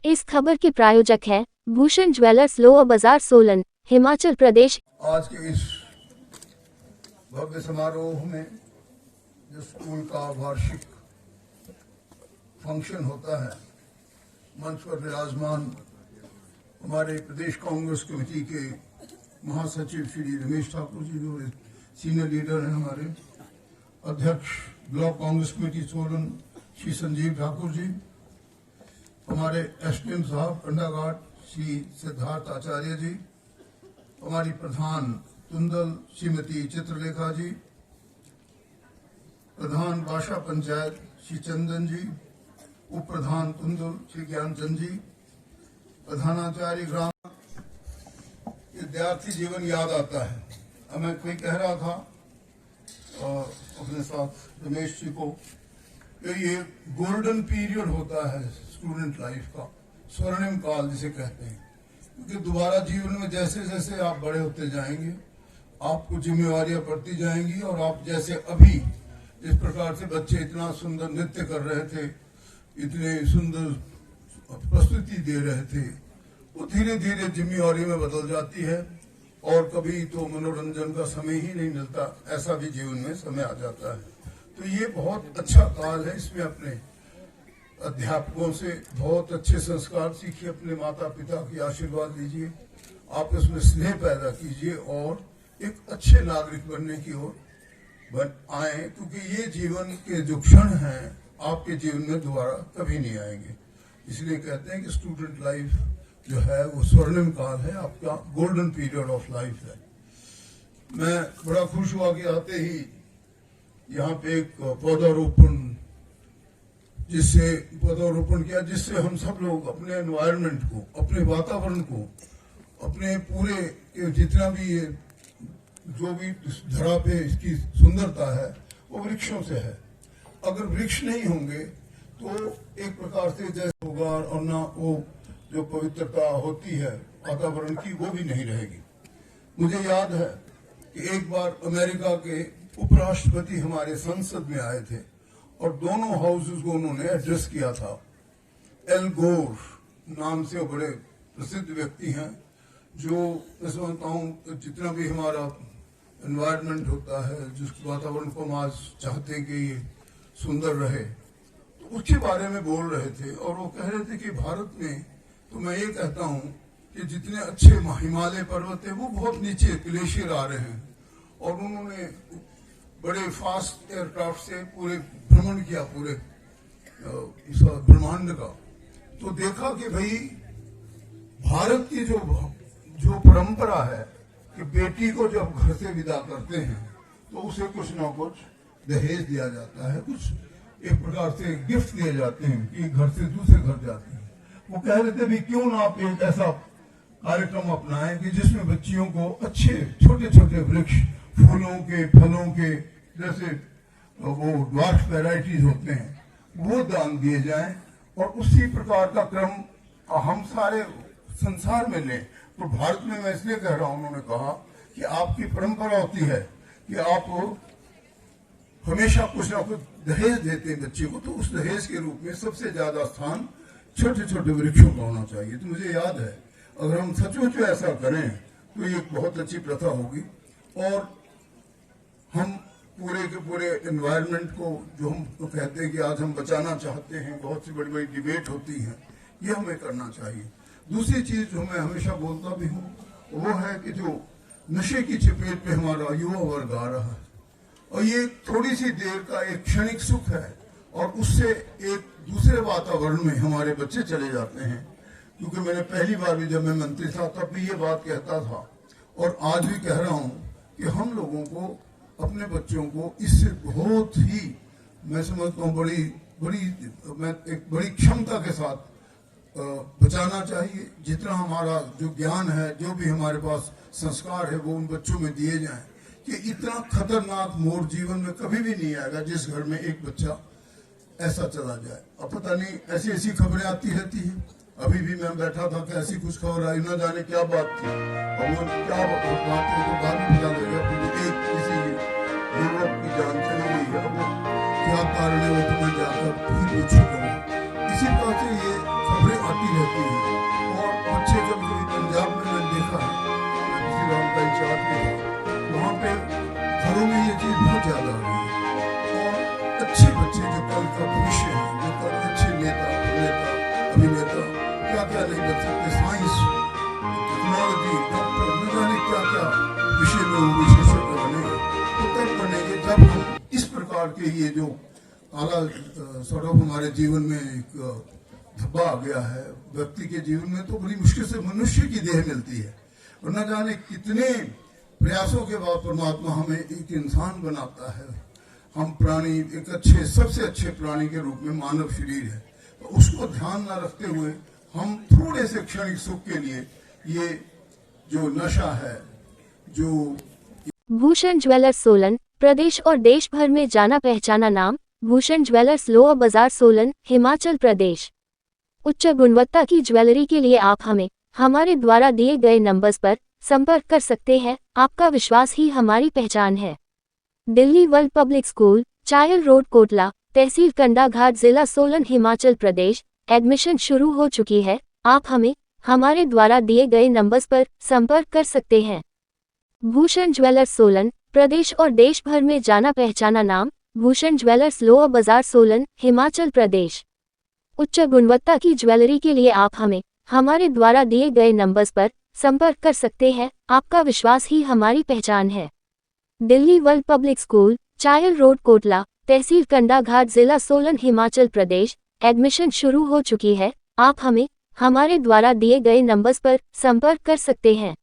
इस खबर के प्रायोजक हैं भूषण ज्वेलर्स, लोअर बाजार, सोलन, हिमाचल प्रदेश। आज के इस भव्य समारोह में जो स्कूल का वार्षिक फंक्शन होता है, मंच पर विराजमान हमारे प्रदेश कांग्रेस कमेटी के महासचिव श्री रमेश ठाकुर जी, जो सीनियर लीडर हैं, हमारे अध्यक्ष ब्लॉक कांग्रेस कमेटी सोलन श्री संजीव ठाकुर जी, हमारे एसपीएम साहब अंडाघाट श्री सिद्धार्थ आचार्य जी, हमारी प्रधान तुंदल श्रीमती चित्रलेखा जी, प्रधान भाषा पंचायत श्री चंदन जी, उप प्रधान तुंदल श्री ज्ञानचंद जी, प्रधानाचार्य ग्राम। विद्यार्थी जीवन याद आता है। हमें कोई कह रहा था अपने साथ रमेश जी को कि ये गोल्डन पीरियड होता है स्टूडेंट लाइफ का, स्वर्णिम काल जिसे कहते हैं, क्योंकि दोबारा जीवन में जैसे जैसे आप बड़े होते जाएंगे आपको जिम्मेवारियां बढ़ती जाएंगी, और आप जैसे अभी इस प्रकार से बच्चे इतना सुंदर नृत्य कर रहे थे, इतने सुंदर प्रस्तुति दे रहे थे, वो धीरे धीरे जिम्मेवारी में बदल जाती है, और कभी तो मनोरंजन का समय ही नहीं मिलता, ऐसा भी जीवन में समय आ जाता है। तो ये बहुत अच्छा काल है, इसमें अपने अध्यापकों से बहुत अच्छे संस्कार सीखिए, अपने माता पिता की आशीर्वाद लीजिए, आप इसमें स्नेह पैदा कीजिए और एक अच्छे नागरिक बनने की ओर आए, क्योंकि ये जीवन के जो क्षण हैं आपके जीवन में दोबारा कभी नहीं आएंगे। इसलिए कहते हैं कि स्टूडेंट लाइफ जो है वो स्वर्णिम काल है, आपका गोल्डन पीरियड ऑफ लाइफ है। मैं बड़ा खुश हुआ कि आते ही यहाँ पे एक पौधारोपण किया, जिससे हम सब लोग अपने एनवायरनमेंट को, अपने वातावरण को, अपने पूरे जितना भी ये जो भी धरा पे इसकी सुंदरता है वो वृक्षों से है। अगर वृक्ष नहीं होंगे तो एक प्रकार से जैसे होगा, और ना वो जो पवित्रता होती है वातावरण की वो भी नहीं रहेगी। मुझे याद है कि एक बार अमेरिका के उपराष्ट्रपति हमारे संसद में आए थे और दोनों हाउसेस को उन्होंने एड्रेस किया था। एल गोर नाम से वो बड़े प्रसिद्ध व्यक्ति हैं, जो मैं समझता हूँ जितना भी हमारा एनवायरनमेंट होता है, जिस वातावरण को हम आज चाहते हैं कि ये सुंदर रहे, तो उसके बारे में बोल रहे थे। और वो कह रहे थे कि भारत में तो मैं ये कहता हूँ कि जितने अच्छे हिमालय पर्वत है वो बहुत नीचे ग्लेशियर आ रहे हैं, और उन्होंने बड़े फास्ट एयरक्राफ्ट से पूरे भ्रमण किया पूरे इस ब्रह्मांड का, तो देखा कि भाई भारत की जो परंपरा है कि बेटी को जब घर से विदा करते हैं तो उसे कुछ ना कुछ दहेज दिया जाता है, कुछ एक प्रकार से गिफ्ट दिए जाते हैं कि घर से दूसरे घर जाती है। वो कह रहे थे भी क्यों ना आप एक ऐसा कार्यक्रम अपनाएं कि जिसमें बच्चियों को अच्छे छोटे छोटे वृक्ष, फूलों के, फलों के, जैसे वो ड्वार्फ वैरायटीज होते हैं, वो दान दिए जाएं, और उसी प्रकार का क्रम हम सारे संसार में लें। तो भारत में मैं इसलिए कह रहा हूं, उन्होंने कहा कि आपकी परंपरा होती है कि आप हमेशा कुछ ना कुछ दहेज देते हैं बच्चे को, तो उस दहेज के रूप में सबसे ज्यादा स्थान छोटे छोटे वृक्षों का होना चाहिए। तो मुझे याद है अगर हम सचमुच ऐसा करें तो ये बहुत अच्छी प्रथा होगी, और हम पूरे के पूरे एनवायरनमेंट को, जो हम तो कहते हैं कि आज हम बचाना चाहते हैं, बहुत सी बड़ी बड़ी डिबेट होती है, ये हमें करना चाहिए। दूसरी चीज जो मैं हमेशा बोलता भी हूँ वो है कि जो नशे की चपेट पे हमारा युवा वर्ग आ रहा है, और ये थोड़ी सी देर का एक क्षणिक सुख है, और उससे एक दूसरे वातावरण में हमारे बच्चे चले जाते हैं। क्योंकि मैंने पहली बार भी जब मैं मंत्री था तब भी ये बात कहता था, और आज भी कह रहा हूँ कि हम लोगों को अपने बच्चों को इससे बहुत ही, मैं समझता हूँ मैं एक बड़ी क्षमता के साथ बचाना चाहिए। जितना हमारा जो ज्ञान है, जो भी हमारे पास संस्कार है, वो उन बच्चों में दिए जाएं कि इतना खतरनाक मोड़ जीवन में कभी भी नहीं आएगा जिस घर में एक बच्चा ऐसा चला जाए। अब पता नहीं ऐसी ऐसी खबरें आती रहती है। अभी भी मैं बैठा था कि ऐसी कुछ खबर आई, ना जाने क्या बात थी, और वो क्या बात थी तो बाद में पता लगेगा कि किसी युवक की जान चली गई है। अब क्या कारण है वो तो मैं जाकर भी पूछूंगा। इसी तरह से ये खबरें आती रहती हैं और बच्चे कभी कभी पंजाब में मैंने देखा है, मैं किसी राम का इंचार्ज में था, वहाँ पे घरों में ये चीज़ बहुत ज़्यादा आ गई है। और अच्छे बच्चे जो कल का भविष्य है, जो कल अच्छे नेता, अभिनेता, अभिनेता क्या क्या नहीं बन सकते, साइंस, टेक्नोलॉजी, डॉक्टर, न जाने क्या क्या विषय में वो विशेषज्ञ बने, तो तब बनेंगे जब हम इस प्रकार के ये जो काला सॉर्ट ऑफ हमारे जीवन में एक धब्बा आ गया है, व्यक्ति के जीवन में तो बड़ी मुश्किल से मनुष्य की देह मिलती है, और न जाने कितने प्रयासों के बाद परमात्मा हमें एक इंसान बनाता है। हम प्राणी एक अच्छे, सबसे अच्छे प्राणी के रूप में मानव शरीर है, तो उसको ध्यान न रखते हुए हम थोड़े से क्षणिक सुख के लिए ये जो नशा है, जो भूषण ज्वेलर्स सोलन, प्रदेश और देश भर में जाना पहचाना नाम। भूषण ज्वेलर्स लोअर बाजार सोलन, हिमाचल प्रदेश। उच्च गुणवत्ता की ज्वेलरी के लिए आप हमारे द्वारा दिए गए नंबर्स पर संपर्क कर सकते हैं। आपका विश्वास ही हमारी पहचान है। Delhi World Public School, Chail road, Kotla, तहसील कंडाघाट, जिला सोलन, हिमाचल प्रदेश। एडमिशन शुरू हो चुकी है। आप हमारे द्वारा दिए गए नंबर्स पर संपर्क कर सकते हैं। भूषण ज्वेलर्स सोलन, प्रदेश और देश भर में जाना पहचाना नाम। भूषण ज्वेलर्स लोअर बाजार सोलन, हिमाचल प्रदेश। उच्च गुणवत्ता की ज्वेलरी के लिए आप हमारे द्वारा दिए गए नंबर्स पर संपर्क कर सकते हैं। आपका विश्वास ही हमारी पहचान है। Delhi World Public School, Chail road, Kotla, तहसील कंडाघाट, जिला सोलन, हिमाचल प्रदेश। एडमिशन शुरू हो चुकी है। आप हमारे द्वारा दिए गए नंबर्स पर संपर्क कर सकते हैं।